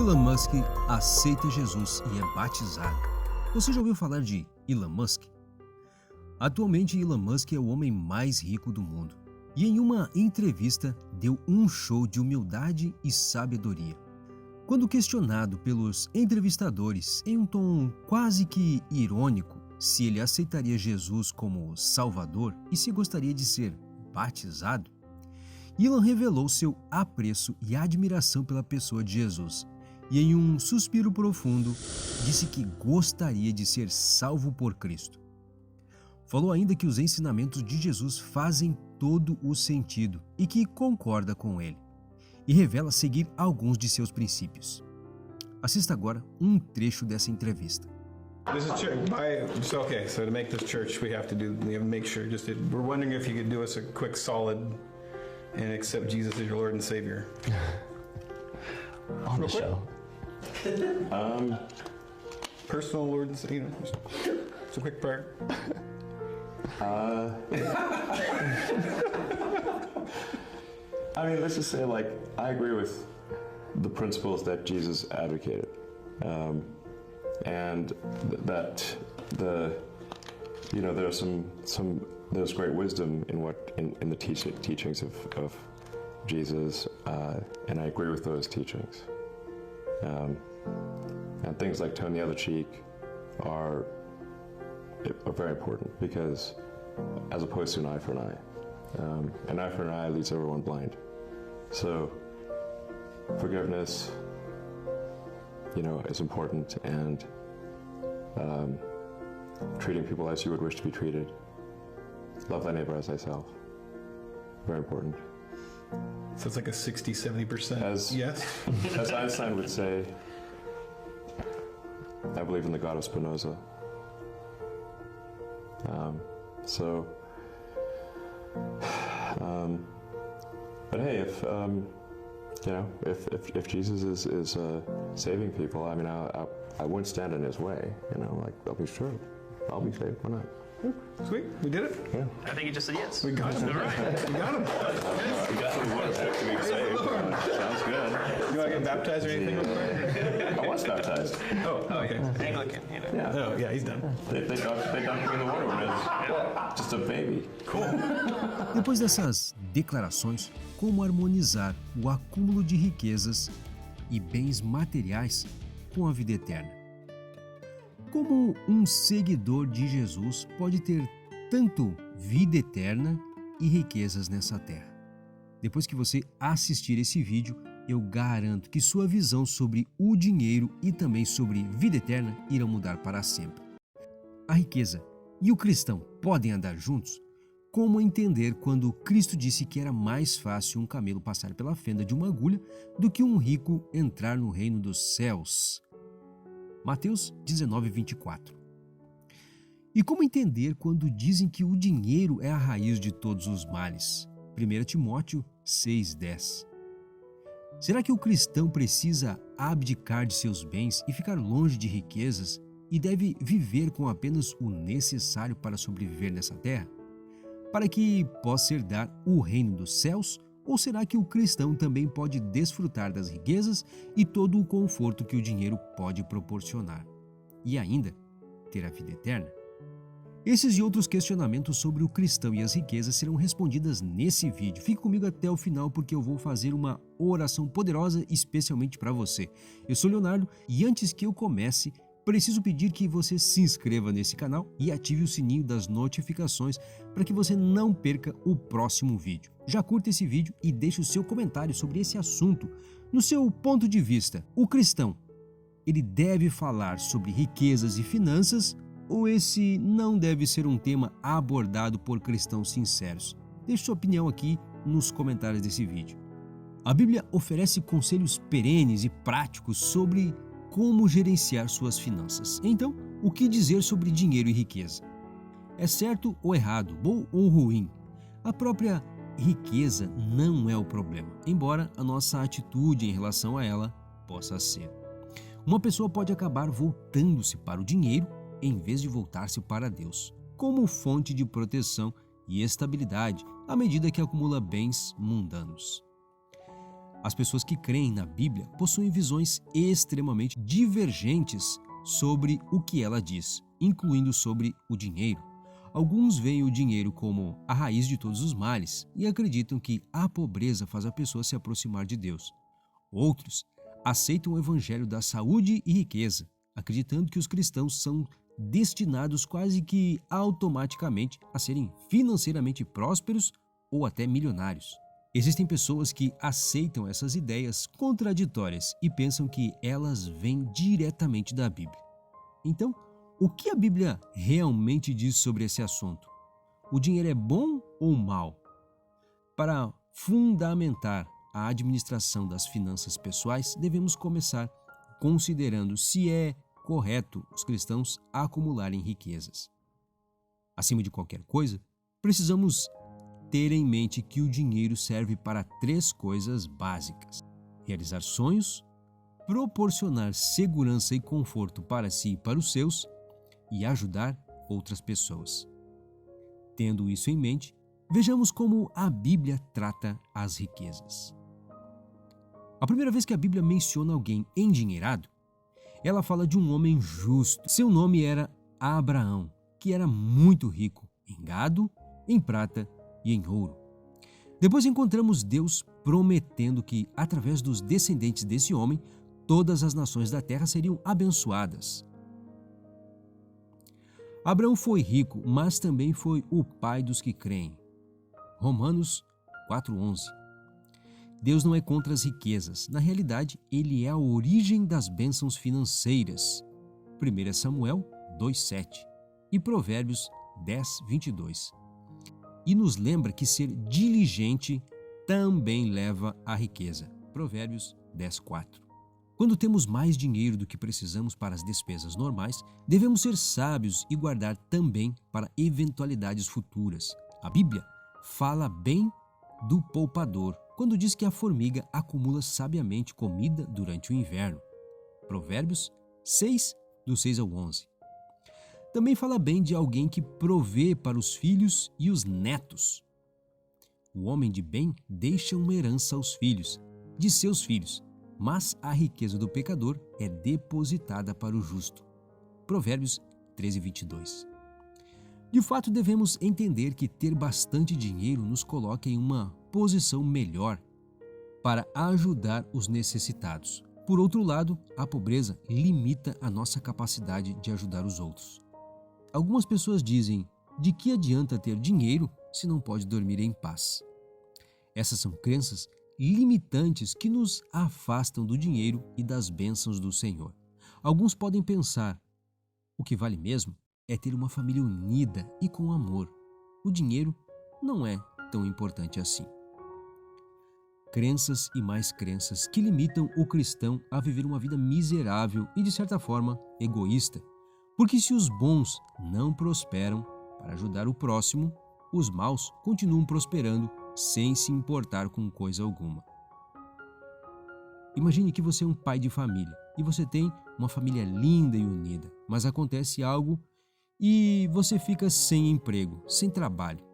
Elon Musk aceita Jesus e é batizado. Você já ouviu falar de Elon Musk? Atualmente, Elon Musk é o homem mais rico do mundo e em uma entrevista deu um show de humildade e sabedoria. Quando questionado pelos entrevistadores em um tom quase que irônico se ele aceitaria Jesus como Salvador e se gostaria de ser batizado, Elon revelou seu apreço e admiração pela pessoa de Jesus e, em um suspiro profundo, disse que gostaria de ser salvo por Cristo. Falou ainda que os ensinamentos de Jesus fazem todo o sentido e que concorda com ele, e revela seguir alguns de seus princípios. Assista agora um trecho dessa entrevista. This is church. Okay, so to make this church, we have to make sure. We're wondering if you could do us a quick solid and accept Jesus as your Lord and Savior. On the show. Personal Lord and Savior. It's a quick prayer. I mean, let's just say, I agree with the principles that Jesus advocated, and that there's great wisdom in the teachings of Jesus, and I agree with those teachings. And things like turn the other cheek are very important, because as opposed to an eye for an eye leads everyone blind. So forgiveness, is important, and treating people as you would wish to be treated. Love thy neighbor as thyself. Very important. So it's like a 60-70%. Yes? As Einstein would say, I believe in the God of Spinoza. But hey, if Jesus is saving people, I mean, I wouldn't stand in his way. I'll be sure, I'll be saved. Why not? Sweet, we did it. Yeah. I think he just said yes. We got him. All right, we got him. We got to be saved. Sounds good. You want to get baptized or anything? I was baptized. Oh, okay. Anglican, Yeah. Oh, yeah, he's done. They dunked me in the water when I was just a baby. Cool. Depois dessas declarações, como harmonizar o acúmulo de riquezas e bens materiais com a vida eterna? Como um seguidor de Jesus pode ter tanto vida eterna e riquezas nessa terra? Depois que você assistir esse vídeo, eu garanto que sua visão sobre o dinheiro e também sobre vida eterna irão mudar para sempre. A riqueza e o cristão podem andar juntos? Como entender quando Cristo disse que era mais fácil um camelo passar pela fenda de uma agulha do que um rico entrar no reino dos céus? Mateus 19:24. E como entender quando dizem que o dinheiro é a raiz de todos os males? 1 Timóteo 6:10. Será que o cristão precisa abdicar de seus bens e ficar longe de riquezas e deve viver com apenas o necessário para sobreviver nessa terra, para que possa herdar o reino dos céus? Ou será que o cristão também pode desfrutar das riquezas e todo o conforto que o dinheiro pode proporcionar e ainda ter a vida eterna? Esses e outros questionamentos sobre o cristão e as riquezas serão respondidas nesse vídeo. Fique comigo até o final, porque eu vou fazer uma oração poderosa especialmente para você. Eu sou Leonardo e antes que eu comece, preciso pedir que você se inscreva nesse canal e ative o sininho das notificações para que você não perca o próximo vídeo. Já curta esse vídeo e deixe o seu comentário sobre esse assunto. No seu ponto de vista, o cristão, ele deve falar sobre riquezas e finanças, ou esse não deve ser um tema abordado por cristãos sinceros? Deixe sua opinião aqui nos comentários desse vídeo. A Bíblia oferece conselhos perenes e práticos sobre como gerenciar suas finanças. Então, o que dizer sobre dinheiro e riqueza? É certo ou errado, bom ou ruim? A própria riqueza não é o problema, embora a nossa atitude em relação a ela possa ser. Uma pessoa pode acabar voltando-se para o dinheiro em vez de voltar-se para Deus, como fonte de proteção e estabilidade à medida que acumula bens mundanos. As pessoas que creem na Bíblia possuem visões extremamente divergentes sobre o que ela diz, incluindo sobre o dinheiro. Alguns veem o dinheiro como a raiz de todos os males e acreditam que a pobreza faz a pessoa se aproximar de Deus. Outros aceitam o evangelho da saúde e riqueza, acreditando que os cristãos são destinados quase que automaticamente a serem financeiramente prósperos ou até milionários. Existem pessoas que aceitam essas ideias contraditórias e pensam que elas vêm diretamente da Bíblia. Então, o que a Bíblia realmente diz sobre esse assunto? O dinheiro é bom ou mal? Para fundamentar a administração das finanças pessoais, devemos começar considerando se é correto os cristãos acumularem riquezas. Acima de qualquer coisa, precisamos ter em mente que o dinheiro serve para 3 coisas básicas: realizar sonhos, proporcionar segurança e conforto para si e para os seus, e ajudar outras pessoas. Tendo isso em mente, vejamos como a Bíblia trata as riquezas. A primeira vez que a Bíblia menciona alguém endinheirado, ela fala de um homem justo. Seu nome era Abraão, que era muito rico em gado, em prata e em ouro. Depois encontramos Deus prometendo que, através dos descendentes desse homem, todas as nações da terra seriam abençoadas. Abraão foi rico, mas também foi o pai dos que creem. Romanos 4:11. Deus não é contra as riquezas. Na realidade, ele é a origem das bênçãos financeiras. 1 Samuel 2:7 e Provérbios 10:22. E nos lembra que ser diligente também leva à riqueza. Provérbios 10:4. Quando temos mais dinheiro do que precisamos para as despesas normais, devemos ser sábios e guardar também para eventualidades futuras. A Bíblia fala bem do poupador quando diz que a formiga acumula sabiamente comida durante o inverno. Provérbios 6, do 6 ao 11. Também fala bem de alguém que provê para os filhos e os netos. O homem de bem deixa uma herança aos filhos, de seus filhos, mas a riqueza do pecador é depositada para o justo. Provérbios 13:22. De fato, devemos entender que ter bastante dinheiro nos coloca em uma posição melhor para ajudar os necessitados. Por outro lado, a pobreza limita a nossa capacidade de ajudar os outros. Algumas pessoas dizem: de que adianta ter dinheiro se não pode dormir em paz? Essas são crenças limitantes que nos afastam do dinheiro e das bênçãos do Senhor. Alguns podem pensar: o que vale mesmo é ter uma família unida e com amor. O dinheiro não é tão importante assim. Crenças e mais crenças que limitam o cristão a viver uma vida miserável e, de certa forma, egoísta. Porque se os bons não prosperam para ajudar o próximo, os maus continuam prosperando sem se importar com coisa alguma. Imagine que você é um pai de família e você tem uma família linda e unida, mas acontece algo e você fica sem emprego, sem trabalho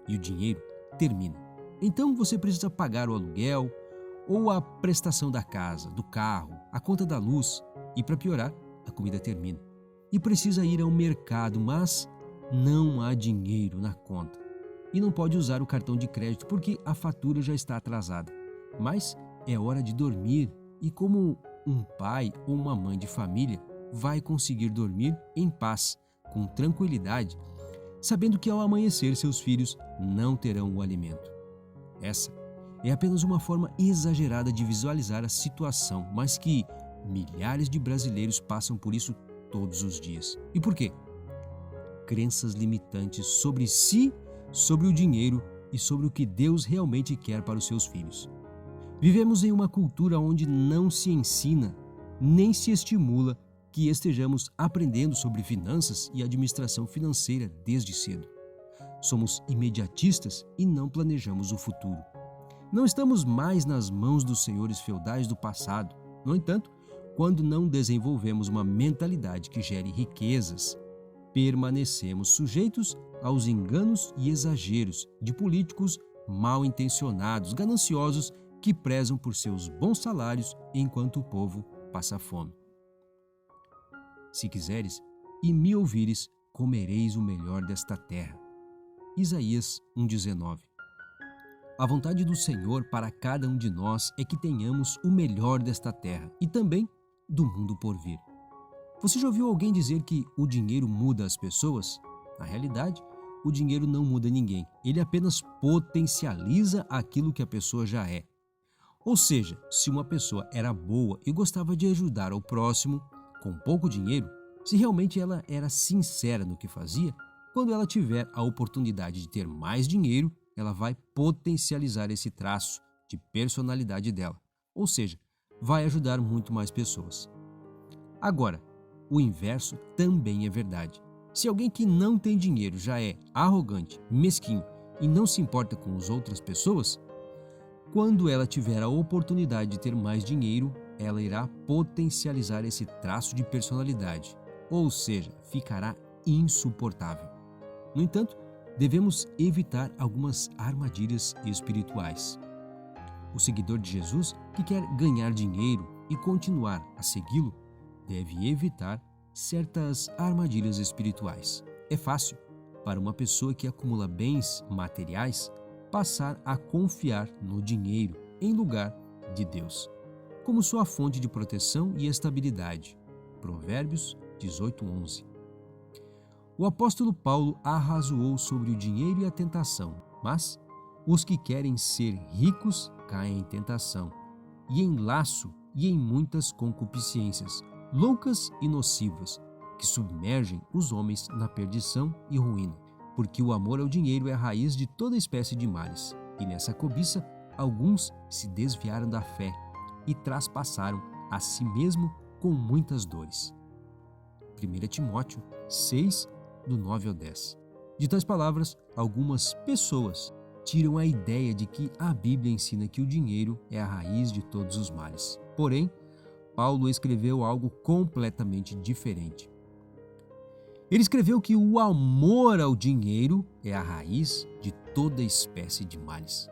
e o dinheiro termina. Então você precisa pagar o aluguel ou a prestação da casa, do carro, a conta da luz e, para piorar, a comida termina. E precisa ir ao mercado, mas não há dinheiro na conta. E não pode usar o cartão de crédito porque a fatura já está atrasada. Mas é hora de dormir e como um pai ou uma mãe de família vai conseguir dormir em paz, com tranquilidade, sabendo que ao amanhecer seus filhos não terão o alimento? Essa é apenas uma forma exagerada de visualizar a situação, mas que milhares de brasileiros passam por isso todos os dias. E por quê? Crenças limitantes sobre si, sobre o dinheiro e sobre o que Deus realmente quer para os seus filhos. Vivemos em uma cultura onde não se ensina, nem se estimula que estejamos aprendendo sobre finanças e administração financeira desde cedo. Somos imediatistas e não planejamos o futuro. Não estamos mais nas mãos dos senhores feudais do passado. No entanto, quando não desenvolvemos uma mentalidade que gere riquezas, permanecemos sujeitos aos enganos e exageros de políticos mal intencionados, gananciosos que prezam por seus bons salários enquanto o povo passa fome. Se quiseres e me ouvires, comereis o melhor desta terra. Isaías 1,19. A vontade do Senhor para cada um de nós é que tenhamos o melhor desta terra e também do mundo por vir. Você já ouviu alguém dizer que o dinheiro muda as pessoas? Na realidade, o dinheiro não muda ninguém. Ele apenas potencializa aquilo que a pessoa já é. Ou seja, se uma pessoa era boa e gostava de ajudar ao próximo com pouco dinheiro, se realmente ela era sincera no que fazia, quando ela tiver a oportunidade de ter mais dinheiro, ela vai potencializar esse traço de personalidade dela. Ou seja, vai ajudar muito mais pessoas. Agora, o inverso também é verdade. Se alguém que não tem dinheiro já é arrogante, mesquinho e não se importa com as outras pessoas, quando ela tiver a oportunidade de ter mais dinheiro, ela irá potencializar esse traço de personalidade, ou seja, ficará insuportável. No entanto, devemos evitar algumas armadilhas espirituais. O seguidor de Jesus, que quer ganhar dinheiro e continuar a segui-lo, deve evitar certas armadilhas espirituais. É fácil para uma pessoa que acumula bens materiais passar a confiar no dinheiro em lugar de Deus, como sua fonte de proteção e estabilidade. Provérbios 18:11. O apóstolo Paulo arrazoou sobre o dinheiro e a tentação, mas os que querem ser ricos caem em tentação, e em laço e em muitas concupiscências, loucas e nocivas, que submergem os homens na perdição e ruína, porque o amor ao dinheiro é a raiz de toda espécie de males, e nessa cobiça alguns se desviaram da fé e traspassaram a si mesmo com muitas dores. 1 Timóteo 6, do 9 ao 10. De tais palavras, algumas pessoas tiram a ideia de que a Bíblia ensina que o dinheiro é a raiz de todos os males. Porém, Paulo escreveu algo completamente diferente. Ele escreveu que o amor ao dinheiro é a raiz de toda espécie de males.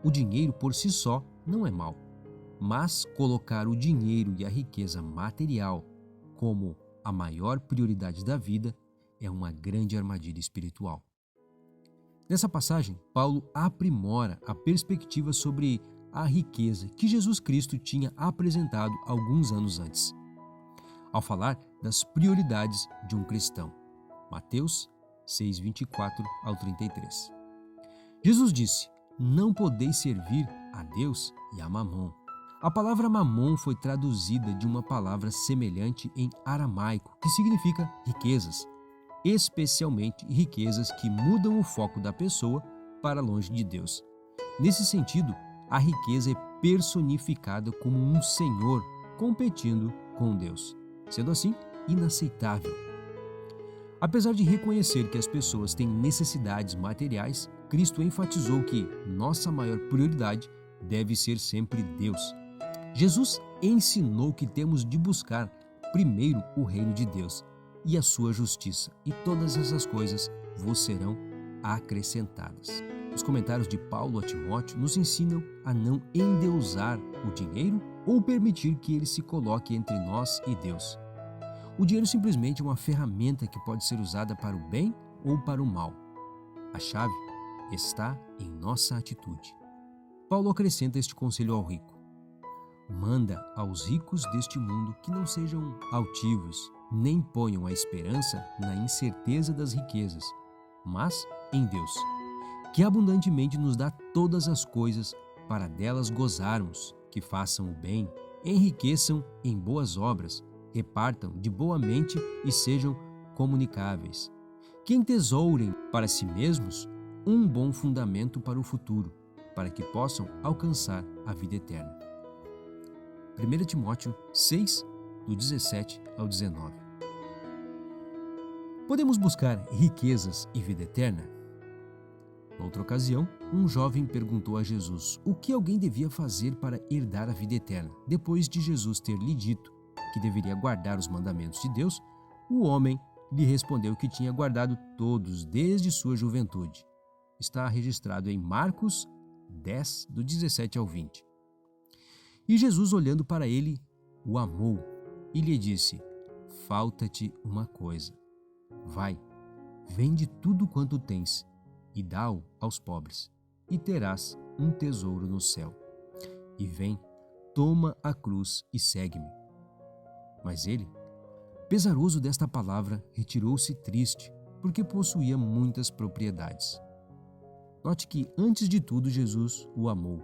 O dinheiro por si só não é mau, mas colocar o dinheiro e a riqueza material como a maior prioridade da vida é uma grande armadilha espiritual. Nessa passagem, Paulo aprimora a perspectiva sobre a riqueza que Jesus Cristo tinha apresentado alguns anos antes, ao falar das prioridades de um cristão. Mateus 6, 24 ao 33. Jesus disse: não podeis servir a Deus e a Mamon. A palavra Mamon foi traduzida de uma palavra semelhante em aramaico, que significa riquezas, especialmente riquezas que mudam o foco da pessoa para longe de Deus. Nesse sentido, a riqueza é personificada como um senhor competindo com Deus, sendo assim inaceitável. Apesar de reconhecer que as pessoas têm necessidades materiais, Cristo enfatizou que nossa maior prioridade deve ser sempre Deus. Jesus ensinou que temos de buscar primeiro o reino de Deus e a sua justiça, e todas essas coisas vos serão acrescentadas. Os comentários de Paulo a Timóteo nos ensinam a não endeusar o dinheiro ou permitir que ele se coloque entre nós e Deus. O dinheiro simplesmente é uma ferramenta que pode ser usada para o bem ou para o mal. A chave está em nossa atitude. Paulo acrescenta este conselho ao rico: manda aos ricos deste mundo que não sejam altivos, nem ponham a esperança na incerteza das riquezas, mas em Deus, que abundantemente nos dá todas as coisas para delas gozarmos, que façam o bem, enriqueçam em boas obras, repartam de boa mente e sejam comunicáveis, que entesourem para si mesmos um bom fundamento para o futuro, para que possam alcançar a vida eterna. 1 Timóteo 6, do 17 ao 19. Podemos buscar riquezas e vida eterna? Noutra ocasião, um jovem perguntou a Jesus o que alguém devia fazer para herdar a vida eterna. Depois de Jesus ter lhe dito que deveria guardar os mandamentos de Deus, o homem lhe respondeu que tinha guardado todos desde sua juventude. Está registrado em Marcos 10, do 17 ao 20. E Jesus, olhando para ele, o amou e lhe disse: falta-te uma coisa. Vai, vende tudo quanto tens e dá-o aos pobres, e terás um tesouro no céu. E vem, toma a cruz e segue-me. Mas ele, pesaroso desta palavra, retirou-se triste, porque possuía muitas propriedades. Note que, antes de tudo, Jesus o amou,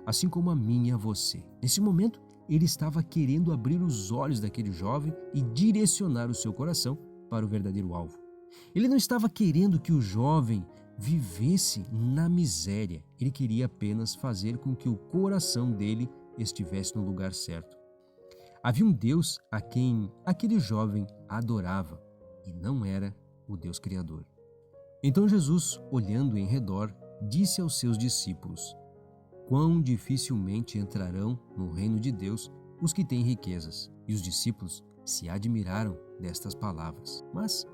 assim como a mim e a você. Nesse momento, ele estava querendo abrir os olhos daquele jovem e direcionar o seu coração para o verdadeiro alvo. Ele não estava querendo que o jovem vivesse na miséria. Ele queria apenas fazer com que o coração dele estivesse no lugar certo. Havia um Deus a quem aquele jovem adorava e não era o Deus Criador. Então Jesus, olhando em redor, disse aos seus discípulos: quão dificilmente entrarão no reino de Deus os que têm riquezas. E os discípulos se admiraram destas palavras. Mas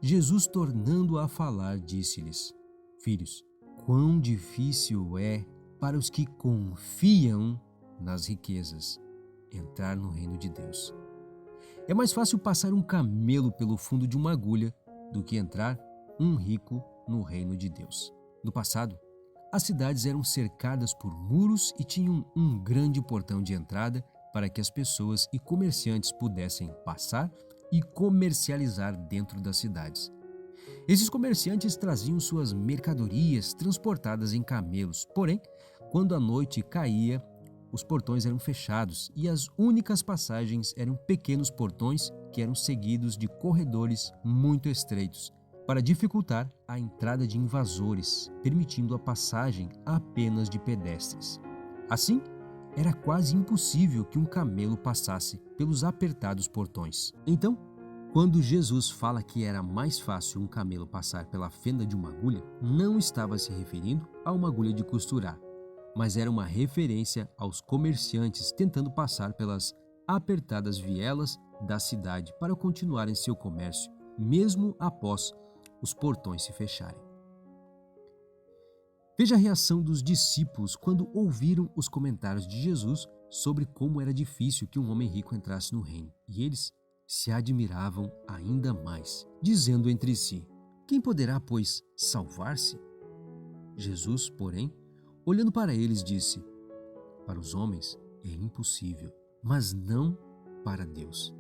Jesus, tornando a falar, disse-lhes: filhos, quão difícil é para os que confiam nas riquezas entrar no reino de Deus. É mais fácil passar um camelo pelo fundo de uma agulha do que entrar um rico no reino de Deus. No passado, as cidades eram cercadas por muros e tinham um grande portão de entrada para que as pessoas e comerciantes pudessem passar e comercializar dentro das cidades. Esses comerciantes traziam suas mercadorias transportadas em camelos, porém, quando a noite caía, os portões eram fechados e as únicas passagens eram pequenos portões que eram seguidos de corredores muito estreitos, para dificultar a entrada de invasores, permitindo a passagem apenas de pedestres. Assim, era quase impossível que um camelo passasse pelos apertados portões. Então, quando Jesus fala que era mais fácil um camelo passar pela fenda de uma agulha, não estava se referindo a uma agulha de costurar, mas era uma referência aos comerciantes tentando passar pelas apertadas vielas da cidade para continuarem seu comércio, mesmo após os portões se fecharem. Veja a reação dos discípulos quando ouviram os comentários de Jesus sobre como era difícil que um homem rico entrasse no reino. E eles se admiravam ainda mais, dizendo entre si: quem poderá, pois, salvar-se? Jesus, porém, olhando para eles, disse: para os homens é impossível, mas não para Deus.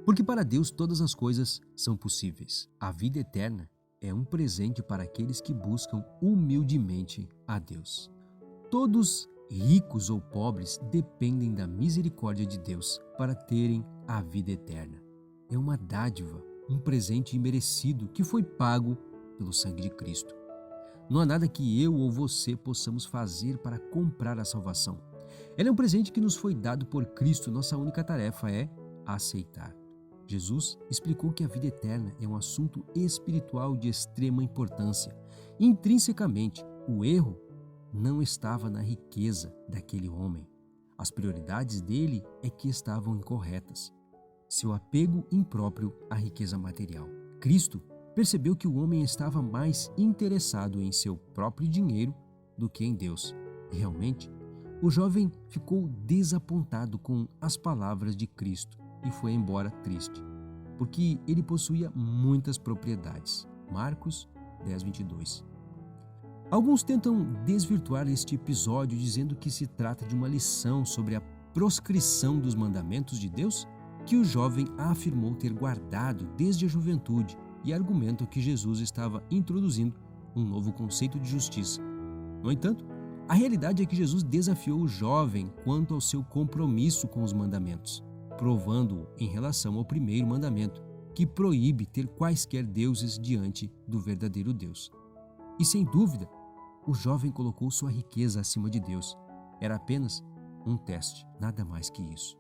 Porque para Deus todas as coisas são possíveis. A vida eterna é um presente para aqueles que buscam humildemente a Deus. Todos, ricos ou pobres, dependem da misericórdia de Deus para terem a vida eterna. É uma dádiva, um presente imerecido que foi pago pelo sangue de Cristo. Não há nada que eu ou você possamos fazer para comprar a salvação. Ela é um presente que nos foi dado por Cristo. Nossa única tarefa é aceitar. Jesus explicou que a vida eterna é um assunto espiritual de extrema importância. Intrinsecamente, o erro não estava na riqueza daquele homem. As prioridades dele é que estavam incorretas. Seu apego impróprio à riqueza material. Cristo percebeu que o homem estava mais interessado em seu próprio dinheiro do que em Deus. Realmente, o jovem ficou desapontado com as palavras de Cristo e foi embora triste, porque ele possuía muitas propriedades. Marcos 10:22. Alguns tentam desvirtuar este episódio dizendo que se trata de uma lição sobre a proscrição dos mandamentos de Deus que o jovem afirmou ter guardado desde a juventude e argumentam que Jesus estava introduzindo um novo conceito de justiça. No entanto, a realidade é que Jesus desafiou o jovem quanto ao seu compromisso com os mandamentos, provando-o em relação ao primeiro mandamento, que proíbe ter quaisquer deuses diante do verdadeiro Deus. E sem dúvida, o jovem colocou sua riqueza acima de Deus. Era apenas um teste, nada mais que isso.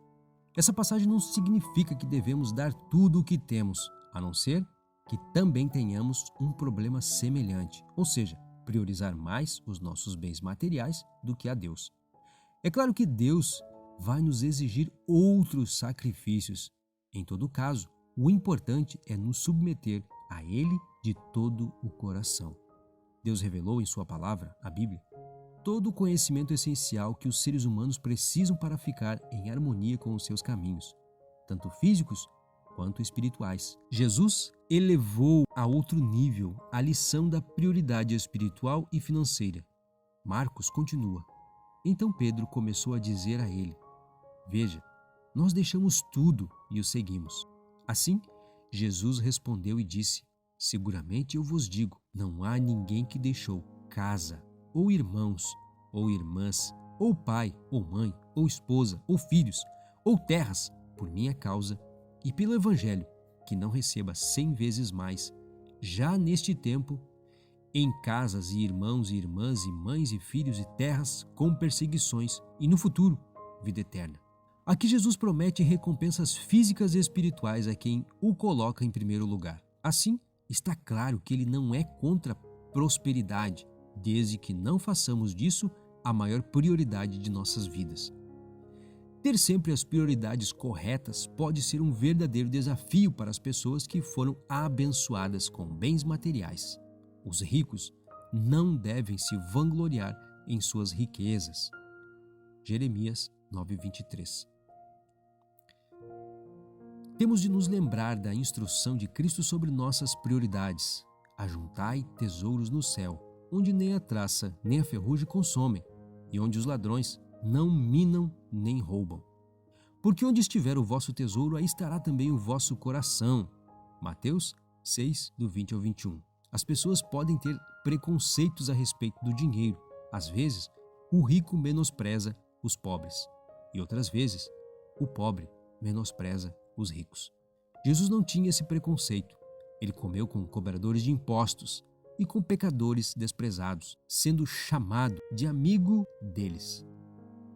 Essa passagem não significa que devemos dar tudo o que temos, a não ser que também tenhamos um problema semelhante, ou seja, priorizar mais os nossos bens materiais do que a Deus. É claro que Deus vai nos exigir outros sacrifícios. Em todo caso, o importante é nos submeter a Ele de todo o coração. Deus revelou em sua palavra, a Bíblia, todo o conhecimento essencial que os seres humanos precisam para ficar em harmonia com os seus caminhos, tanto físicos quanto espirituais. Jesus elevou a outro nível a lição da prioridade espiritual e financeira. Marcos continua. Então Pedro começou a dizer a ele: Veja, nós deixamos tudo e o seguimos. Assim, Jesus respondeu e disse: Seguramente eu vos digo, não há ninguém que deixou casa, ou irmãos, ou irmãs, ou pai, ou mãe, ou esposa, ou filhos, ou terras, por minha causa e pelo Evangelho, que não receba 100 vezes mais, já neste tempo, em casas e irmãos e irmãs e mães e filhos e terras com perseguições, e no futuro, vida eterna. Aqui Jesus promete recompensas físicas e espirituais a quem o coloca em primeiro lugar. Assim, está claro que ele não é contra a prosperidade, desde que não façamos disso a maior prioridade de nossas vidas. Ter sempre as prioridades corretas pode ser um verdadeiro desafio para as pessoas que foram abençoadas com bens materiais. Os ricos não devem se vangloriar em suas riquezas. Jeremias 9:23. Temos de nos lembrar da instrução de Cristo sobre nossas prioridades. Ajuntai tesouros no céu, onde nem a traça nem a ferrugem consomem, e onde os ladrões não minam nem roubam. Porque onde estiver o vosso tesouro, aí estará também o vosso coração. Mateus 6, do 20 ao 21. As pessoas podem ter preconceitos a respeito do dinheiro. Às vezes, o rico menospreza os pobres. E outras vezes, o pobre menospreza os ricos. Jesus não tinha esse preconceito. Ele comeu com cobradores de impostos e com pecadores desprezados, sendo chamado de amigo deles.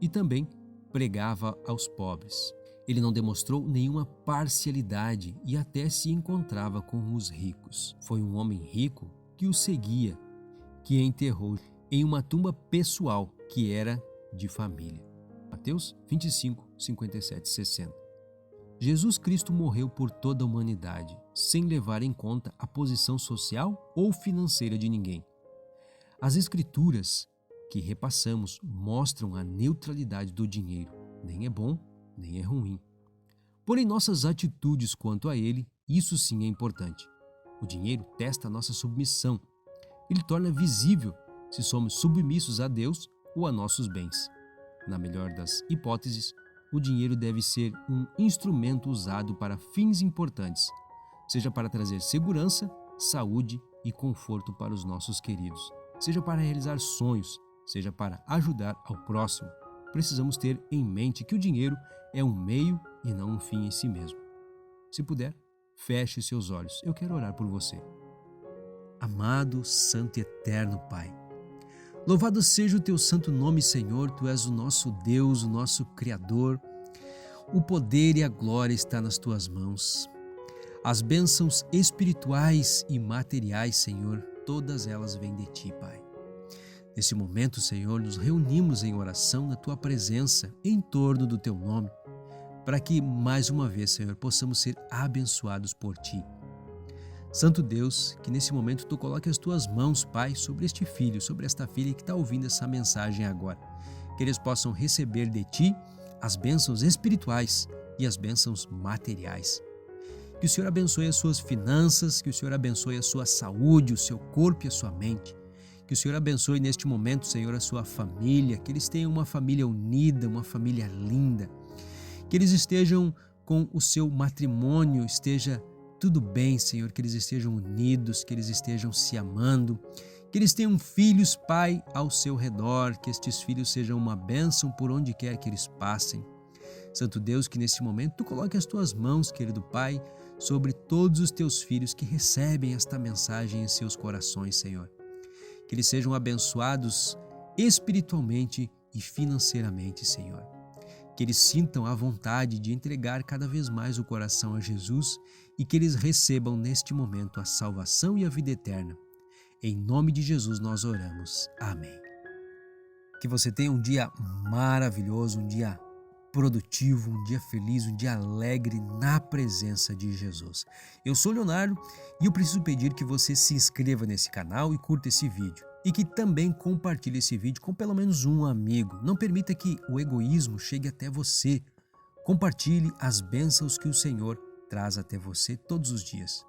E também pregava aos pobres. Ele não demonstrou nenhuma parcialidade e até se encontrava com os ricos. Foi um homem rico que o seguia, que enterrou em uma tumba pessoal que era de família. Mateus 25, 57 e 60. Jesus Cristo morreu por toda a humanidade, sem levar em conta a posição social ou financeira de ninguém. As Escrituras que repassamos mostram a neutralidade do dinheiro. Nem é bom, nem é ruim. Porém, nossas atitudes quanto a ele, isso sim é importante. O dinheiro testa a nossa submissão. Ele torna visível se somos submissos a Deus ou a nossos bens. Na melhor das hipóteses, o dinheiro deve ser um instrumento usado para fins importantes, seja para trazer segurança, saúde e conforto para os nossos queridos, seja para realizar sonhos, seja para ajudar ao próximo. Precisamos ter em mente que o dinheiro é um meio e não um fim em si mesmo. Se puder, feche seus olhos. Eu quero orar por você. Amado, santo e eterno Pai, louvado seja o teu santo nome, Senhor. Tu és o nosso Deus, o nosso Criador. O poder e a glória está nas tuas mãos. As bênçãos espirituais e materiais, Senhor, todas elas vêm de ti, Pai. Nesse momento, Senhor, nos reunimos em oração na tua presença, em torno do teu nome, para que, mais uma vez, Senhor, possamos ser abençoados por ti. Santo Deus, que nesse momento tu coloque as tuas mãos, Pai, sobre este filho, sobre esta filha que está ouvindo essa mensagem agora. Que eles possam receber de ti as bênçãos espirituais e as bênçãos materiais. Que o Senhor abençoe as suas finanças, que o Senhor abençoe a sua saúde, o seu corpo e a sua mente. Que o Senhor abençoe neste momento, Senhor, a sua família, que eles tenham uma família unida, uma família linda. Que eles estejam com o seu matrimônio, esteja tudo bem, Senhor, que eles estejam unidos, que eles estejam se amando, que eles tenham filhos, Pai, ao seu redor, que estes filhos sejam uma bênção por onde quer que eles passem. Santo Deus, que nesse momento tu coloque as tuas mãos, querido Pai, sobre todos os teus filhos que recebem esta mensagem em seus corações, Senhor. Que eles sejam abençoados espiritualmente e financeiramente, Senhor. Que eles sintam a vontade de entregar cada vez mais o coração a Jesus e que eles recebam neste momento a salvação e a vida eterna. Em nome de Jesus nós oramos. Amém. Que você tenha um dia maravilhoso, um dia produtivo, um dia feliz, um dia alegre na presença de Jesus. Eu sou Leonardo e eu preciso pedir que você se inscreva nesse canal e curta esse vídeo. e que também compartilhe esse vídeo com pelo menos um amigo. Não permita que o egoísmo chegue até você. Compartilhe as bênçãos que o Senhor traz até você todos os dias.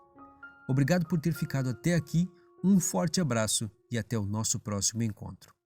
Obrigado por ter ficado até aqui, um forte abraço e até o nosso próximo encontro.